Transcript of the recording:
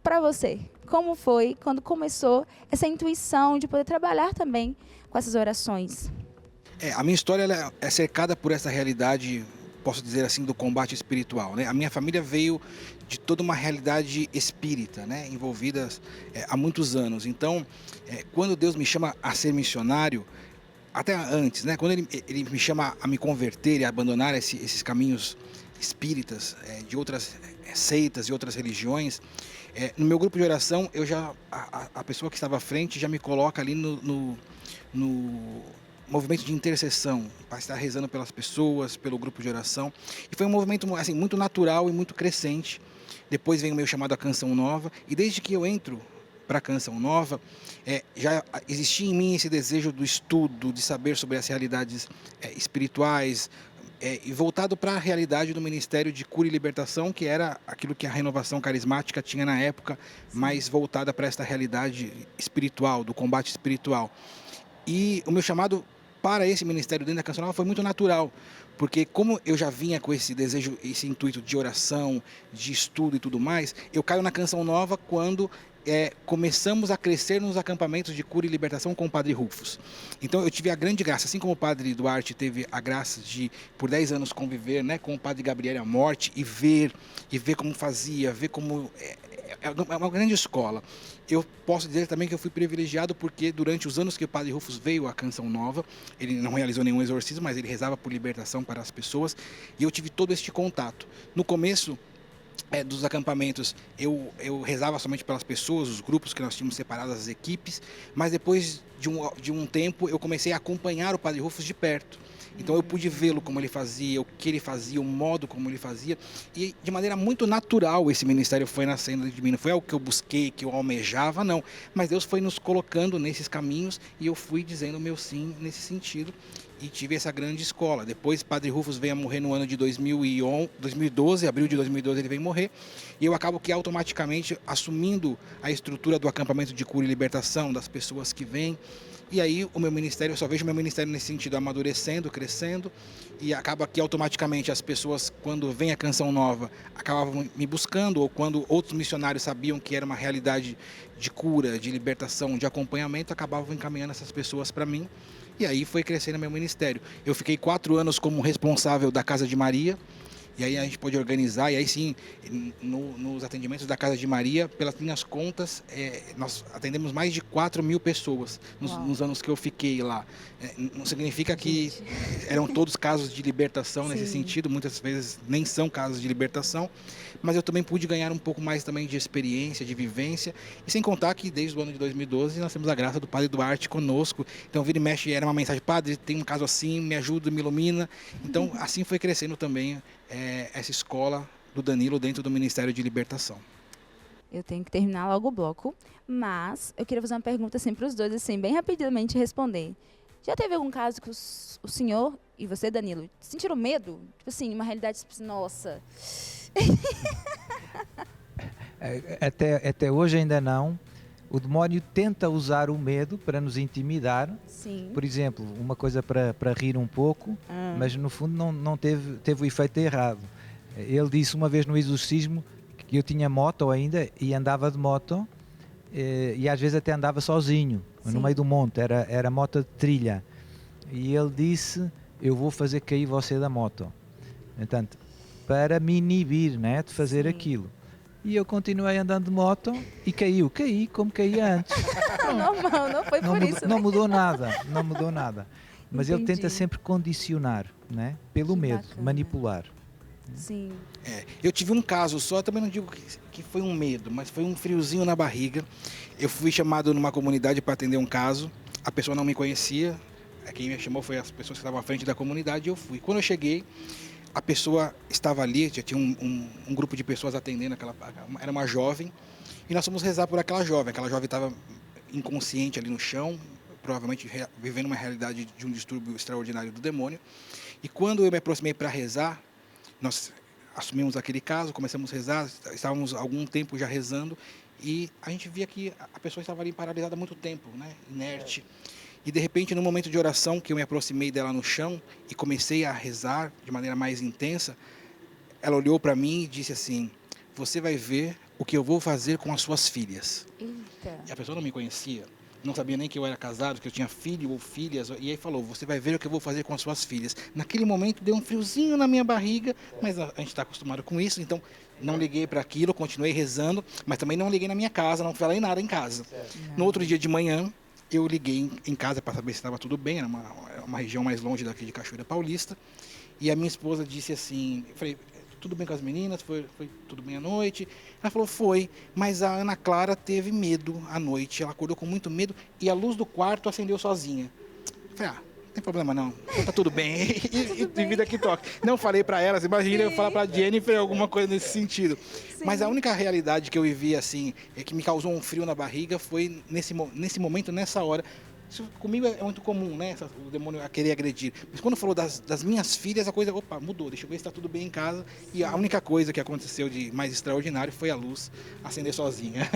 para você, como foi quando começou essa intuição de poder trabalhar também com essas orações? A minha história ela é cercada por essa realidade, posso dizer assim, do combate espiritual, né? A minha família veio de toda uma realidade espírita, né? Envolvidas há muitos anos. Então, quando Deus me chama a ser missionário, até antes, né? Quando ele me chama a me converter e a abandonar esses caminhos espíritas, de outras seitas e outras religiões, no meu grupo de oração, eu já a pessoa que estava à frente já me coloca ali no movimento de intercessão, para estar rezando pelas pessoas, pelo grupo de oração. E foi um movimento assim, muito natural e muito crescente. Depois vem o meu chamado à Canção Nova, e desde que eu entro para a Canção Nova, já existia em mim esse desejo do estudo, de saber sobre as realidades espirituais, e voltado para a realidade do Ministério de Cura e Libertação, que era aquilo que a Renovação Carismática tinha na época, mais voltada para esta realidade espiritual, do combate espiritual. E o meu chamado para esse ministério dentro da Canção Nova foi muito natural, porque como eu já vinha com esse desejo, esse intuito de oração, de estudo e tudo mais, eu caio na Canção Nova quando começamos a crescer nos acampamentos de cura e libertação com o Padre Rufus. Então eu tive a grande graça, assim como o Padre Duarte teve a graça de, por 10 anos, conviver, né, com o Padre Gabriel à morte e ver como fazia, ver como... É uma grande escola. Eu posso dizer também que eu fui privilegiado porque durante os anos que o Padre Rufus veio à Canção Nova, ele não realizou nenhum exorcismo, mas ele rezava por libertação para as pessoas, e eu tive todo este contato. No começo dos acampamentos, eu rezava somente pelas pessoas, os grupos que nós tínhamos separados, as equipes, mas depois de um tempo eu comecei a acompanhar o Padre Rufus de perto. Então eu pude vê-lo como ele fazia, o que ele fazia, o modo como ele fazia, e de maneira muito natural esse ministério foi nascendo de mim. Não foi algo que eu busquei, que eu almejava, não. Mas Deus foi nos colocando nesses caminhos e eu fui dizendo o meu sim nesse sentido e tive essa grande escola. Depois Padre Rufus veio a morrer no ano de 2012, abril de 2012 ele veio morrer, e eu acabo que automaticamente assumindo a estrutura do acampamento de cura e libertação, das pessoas que vêm. E aí o meu ministério, eu só vejo o meu ministério nesse sentido, amadurecendo, crescendo, e acaba que automaticamente as pessoas, quando vem a Canção Nova, acabavam me buscando, ou quando outros missionários sabiam que era uma realidade de cura, de libertação, de acompanhamento, acabavam encaminhando essas pessoas para mim, e aí foi crescendo meu ministério. Eu fiquei 4 anos como responsável da Casa de Maria, e aí a gente pôde organizar, e aí sim, nos atendimentos da Casa de Maria, pelas minhas contas, nós atendemos mais de 4.000 pessoas nos anos que eu fiquei lá. Não significa que eram todos casos de libertação nesse sentido, muitas vezes nem são casos de libertação, mas eu também pude ganhar um pouco mais também de experiência, de vivência, e sem contar que desde o ano de 2012 nós temos a graça do Padre Duarte conosco, então vira e mexe era uma mensagem: Padre, tem um caso assim, me ajuda, me ilumina. Então assim foi crescendo também essa escola do Danilo dentro do Ministério de Libertação. Eu tenho que terminar logo o bloco, mas eu queria fazer uma pergunta assim para os dois, assim, bem rapidamente responder. Já teve algum caso que o senhor e você, Danilo, sentiram medo? Tipo assim, uma realidade, tipo assim, nossa. Até hoje ainda não. O demónio tenta usar o medo para nos intimidar. Sim. Por exemplo, uma coisa para rir um pouco, mas no fundo não teve o efeito errado. Ele disse uma vez no exorcismo que eu tinha moto ainda e andava de moto, e às vezes até andava sozinho, no meio do monte, era moto de trilha. E ele disse: eu vou fazer cair você da moto. Portanto, para me inibir, né, de fazer aquilo. E eu continuei andando de moto e caí como caía antes. Normal, não foi por isso. Não mudou nada. Mas ele tenta sempre condicionar, né, pelo medo, manipular. Sim. Eu tive um caso só, também não digo que foi um medo, mas foi um friozinho na barriga. Eu fui chamado numa comunidade para atender um caso, a pessoa não me conhecia, quem me chamou foi as pessoas que estavam à frente da comunidade, e eu fui. Quando eu cheguei, a pessoa estava ali, já tinha um grupo de pessoas atendendo, era uma jovem, e nós fomos rezar por aquela jovem estava inconsciente ali no chão, provavelmente vivendo uma realidade de um distúrbio extraordinário do demônio, e quando eu me aproximei para rezar, nós assumimos aquele caso, começamos a rezar, estávamos algum tempo já rezando, e a gente via que a pessoa estava ali paralisada há muito tempo, né, inerte. E de repente, no momento de oração, que eu me aproximei dela no chão e comecei a rezar de maneira mais intensa, ela olhou para mim e disse assim: você vai ver o que eu vou fazer com as suas filhas. Eita. E a pessoa não me conhecia, não sabia nem que eu era casado, que eu tinha filho ou filhas, e aí falou, você vai ver o que eu vou fazer com as suas filhas. Naquele momento deu um friozinho na minha barriga, mas a gente está acostumado com isso, então não liguei para aquilo, continuei rezando, mas também não liguei na minha casa, não falei nada em casa. No outro dia de manhã, eu liguei em casa para saber se estava tudo bem, era uma região mais longe daqui de Cachoeira Paulista, e a minha esposa disse assim, eu falei, tudo bem com as meninas? Foi tudo bem à noite? Ela falou, foi, mas a Ana Clara teve medo à noite, ela acordou com muito medo e a luz do quarto acendeu sozinha. Eu falei, não tem problema não, tá tudo bem, e vida que toca. Não falei para ela, você imagina eu falar para Jennifer alguma coisa nesse sentido. Sim. Mas a única realidade que eu vivi assim, que me causou um frio na barriga foi nesse momento, nessa hora. Isso comigo é muito comum, né? O demônio a querer agredir. Mas quando falou das minhas filhas, a coisa, opa, mudou. Deixa eu ver se está tudo bem em casa. E a única coisa que aconteceu de mais extraordinário foi a luz acender sozinha.